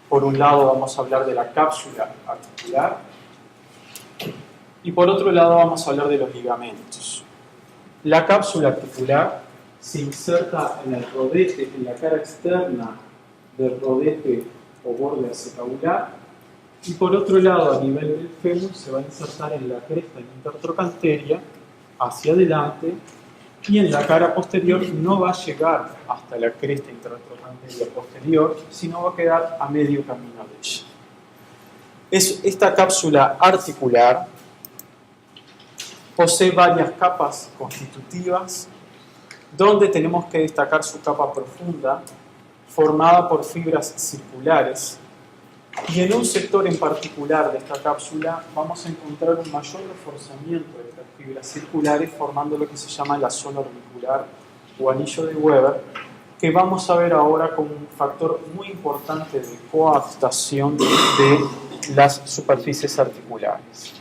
Por un lado vamos a hablar de la cápsula articular y por otro lado vamos a hablar de los ligamentos. La cápsula articular se inserta en el rodete, en la cara externa del rodete o borde acetabular, y por otro lado, a nivel del fémur, se va a insertar en la cresta intertrocanteria hacia adelante, y en la cara posterior no va a llegar hasta la cresta intertrocanteria posterior, sino va a quedar a medio camino de ella. Esta cápsula articular posee varias capas constitutivas, donde tenemos que destacar su capa profunda, formada por fibras circulares, y en un sector en particular de esta cápsula vamos a encontrar un mayor reforzamiento de estas fibras circulares, formando lo que se llama la zona orbicular o anillo de Weber, que vamos a ver ahora como un factor muy importante de coadaptación de las superficies articulares.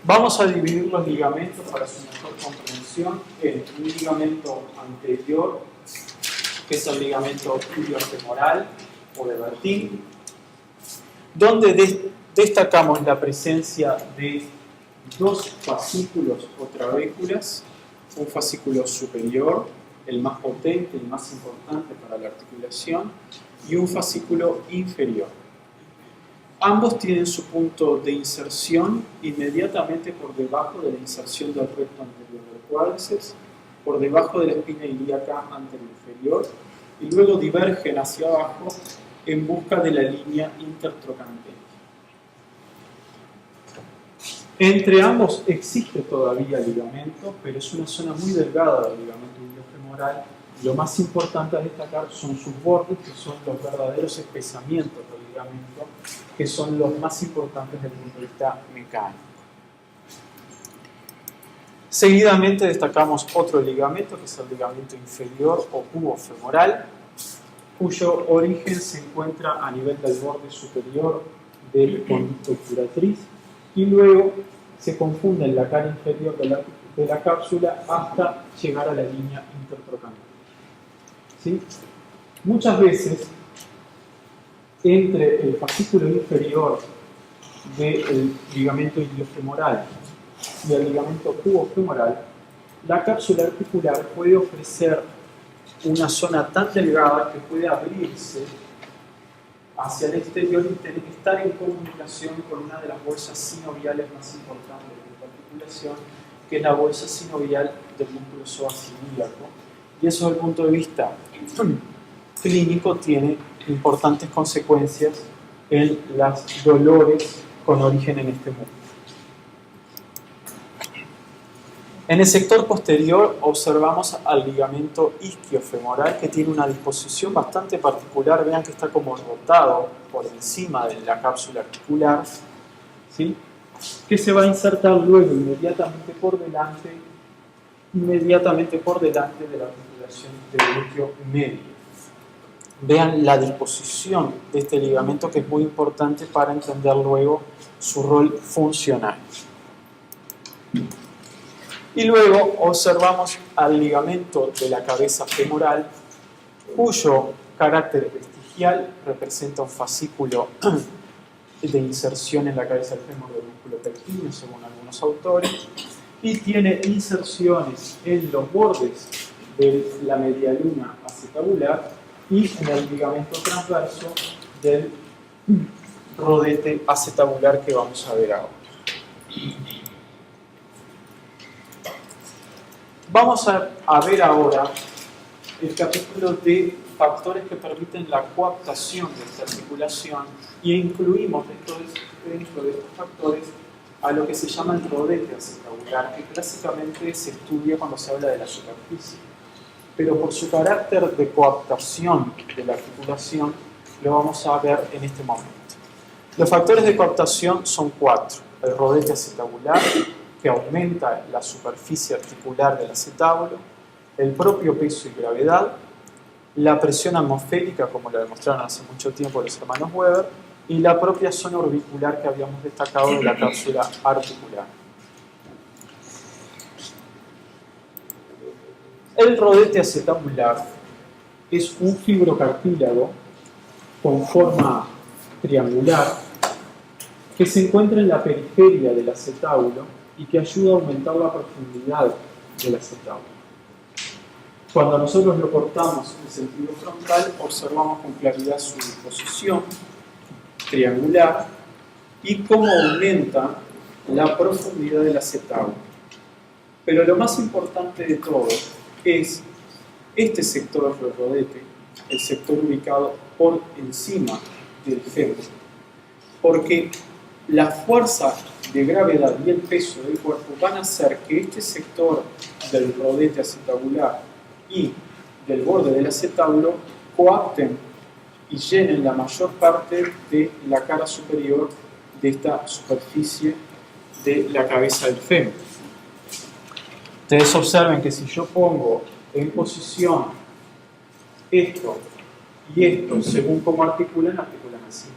Vamos a dividir los ligamentos para su mejor comprensión en un ligamento anterior, que es el ligamento iliofemoral o de Bertin, donde destacamos la presencia de dos fascículos o trabéculas, un fascículo superior, el más potente, el más importante para la articulación, y un fascículo inferior. Ambos tienen su punto de inserción inmediatamente por debajo de la inserción del recto anterior del cuádriceps, por debajo de la espina ilíaca anteroinferior, y luego divergen hacia abajo en busca de la línea intertrocanteria. Entre ambos existe todavía ligamento, pero es una zona muy delgada del ligamento iliofemoral. Lo más importante a destacar son sus bordes, que son los verdaderos espesamientos del ligamento, que son los más importantes desde el punto de vista mecánico. Seguidamente destacamos otro ligamento, que es el ligamento inferior o cubofemoral, cuyo origen se encuentra a nivel del borde superior del conducto obturatriz y luego se confunde en la cara inferior de la cápsula hasta llegar a la línea intertrocanteria. ¿Sí? Muchas veces, entre el fascículo inferior del ligamento iliofemoral y el ligamento cubofemoral, la cápsula articular puede ofrecer una zona tan delgada que puede abrirse hacia el exterior y estar en comunicación con una de las bolsas sinoviales más importantes de la articulación, que es la bolsa sinovial del músculo psoas-ilíaco. Y eso, desde el punto de vista clínico, tiene importantes consecuencias en los dolores con origen en este músculo. En el sector posterior observamos al ligamento isquiofemoral, que tiene una disposición bastante particular. Vean que está como rotado por encima de la cápsula articular, ¿sí? Que se va a insertar luego inmediatamente por delante de la articulación del glúteo medio. Vean la disposición de este ligamento, que es muy importante para entender luego su rol funcional. Y luego observamos al ligamento de la cabeza femoral, cuyo carácter vestigial representa un fascículo de inserción en la cabeza del fémur del músculo pectíneo, según algunos autores, y tiene inserciones en los bordes de la medialuna acetabular y en el ligamento transverso del rodete acetabular, que vamos a ver ahora. Vamos a ver ahora el capítulo de factores que permiten la coaptación de esta articulación, y incluimos dentro de estos factores a lo que se llama el rodete acetabular, que clásicamente se estudia cuando se habla de la superficie, pero por su carácter de coaptación de la articulación lo vamos a ver en este momento. Los factores de coaptación son 4: el rodete acetabular, que aumenta la superficie articular del acetábulo, el propio peso y gravedad, la presión atmosférica, como lo demostraron hace mucho tiempo los hermanos Weber, y la propia zona orbicular que habíamos destacado de la cápsula articular. El rodete acetabular es un fibrocartílago con forma triangular que se encuentra en la periferia del acetábulo y que ayuda a aumentar la profundidad del acetábulo. Cuando nosotros lo cortamos en sentido frontal, observamos con claridad su disposición triangular y cómo aumenta la profundidad del acetábulo. Pero lo más importante de todo es este sector del rodete, el sector ubicado por encima del fémur, porque la fuerza de gravedad y el peso del cuerpo van a hacer que este sector del rodete acetabular y del borde del acetábulo coapten y llenen la mayor parte de la cara superior de esta superficie de la cabeza del fémur. Ustedes observen que si yo pongo en posición esto y esto según cómo articulan así.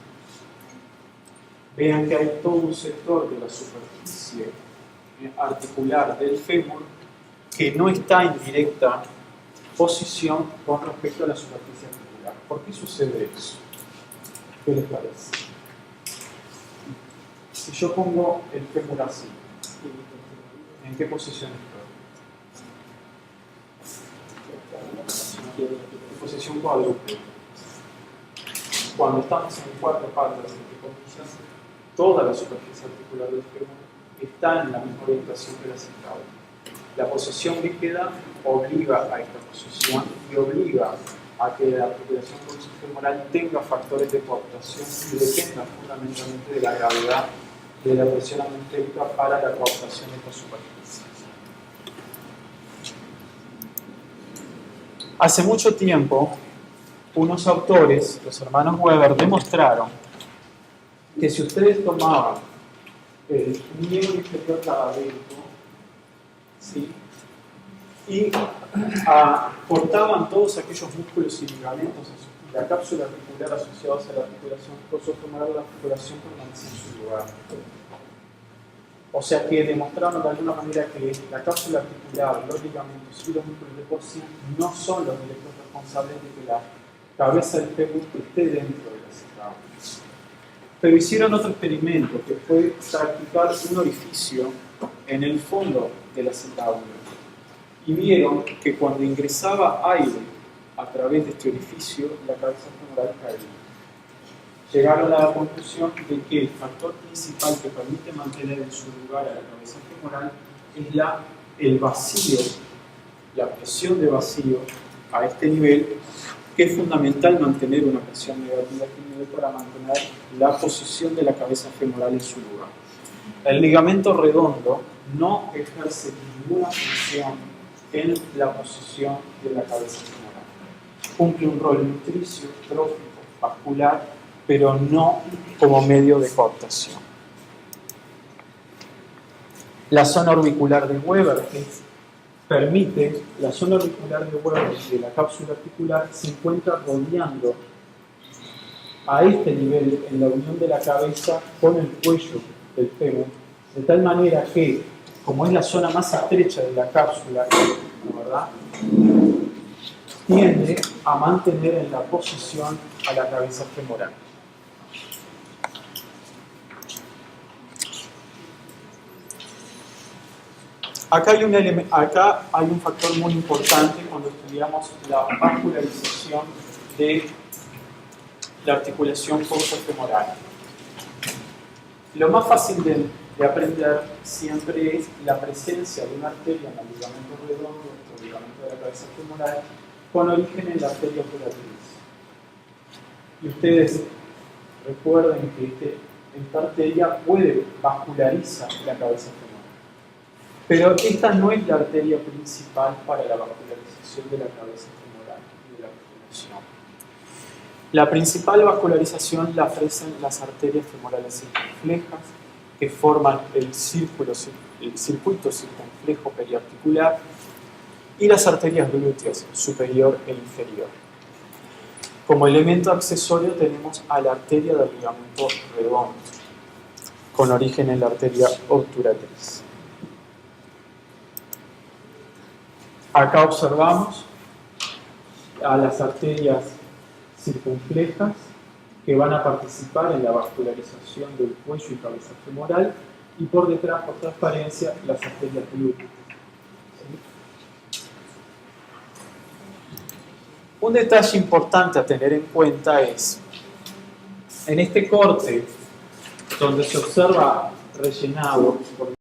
Vean que hay todo un sector de la superficie articular del fémur que no está en directa posición con respecto a la superficie articular. ¿Por qué sucede eso? ¿Qué les parece? Si yo pongo el fémur así, ¿en qué posición estoy? En posición cuádruple. Cuando estamos en cuatro patas, entre comillas, toda la superficie articular del fémur está en la misma orientación que la acetábulo. La posición que queda obliga a esta posición y obliga a que la articulación femoral tenga factores de coaptación y dependa fundamentalmente de la gravedad de la presión atmosférica para la coaptación de esta superficie. Hace mucho tiempo, unos autores, los hermanos Weber, demostraron que si ustedes tomaban el miembro inferior cadavérico, ¿sí?, y cortaban todos aquellos músculos y ligamentos y la cápsula articular asociados a la articulación coxofemoral, la articulación permanecía en su lugar. O sea que demostraron de alguna manera que la cápsula articular, los ligamentos y los músculos de por sí no son los directos responsables de que la cabeza del fémur esté dentro del acetábulo. Pero hicieron otro experimento que fue practicar un orificio en el fondo del acetábulo y vieron que cuando ingresaba aire a través de este orificio, la cabeza femoral caía. Llegaron a la conclusión de que el factor principal que permite mantener en su lugar a la cabeza femoral es el vacío, la presión de vacío a este nivel, que es fundamental mantener una presión negativa a este nivel para mantener la posición de la cabeza femoral en su lugar. El ligamento redondo no ejerce ninguna función en la posición de la cabeza femoral. Cumple un rol nutricio, trófico, vascular, pero no como medio de coaptación. La zona orbicular de Weber, la zona orbicular de Weber de la cápsula articular se encuentra rodeando a este nivel en la unión de la cabeza con el cuello del fémur, de tal manera que, como es la zona más estrecha de la cápsula, ¿verdad?, tiende a mantener en la posición a la cabeza femoral. Acá hay un factor muy importante cuando estudiamos la vascularización de la articulación coxofemoral. Lo más fácil de aprender siempre es la presencia de una arteria en el ligamento redondo, el ligamento de la cabeza femoral, con origen en la arteria obturatriz. Y ustedes recuerden que esta arteria puede vascularizar la cabeza femoral. Pero esta no es la arteria principal para la vascularización de la cabeza femoral y de la articulación. La principal vascularización la ofrecen las arterias femorales circunflejas, que forman el circuito circunflejo periarticular, y las arterias glúteas, superior e inferior. Como elemento accesorio tenemos a la arteria del ligamento redondo, con origen en la arteria obturatriz. Acá observamos a las arterias circunflejas que van a participar en la vascularización del cuello y cabeza femoral, y por detrás, por transparencia, las arterias glúteas. ¿Sí? Un detalle importante a tener en cuenta es, en este corte, donde se observa rellenado por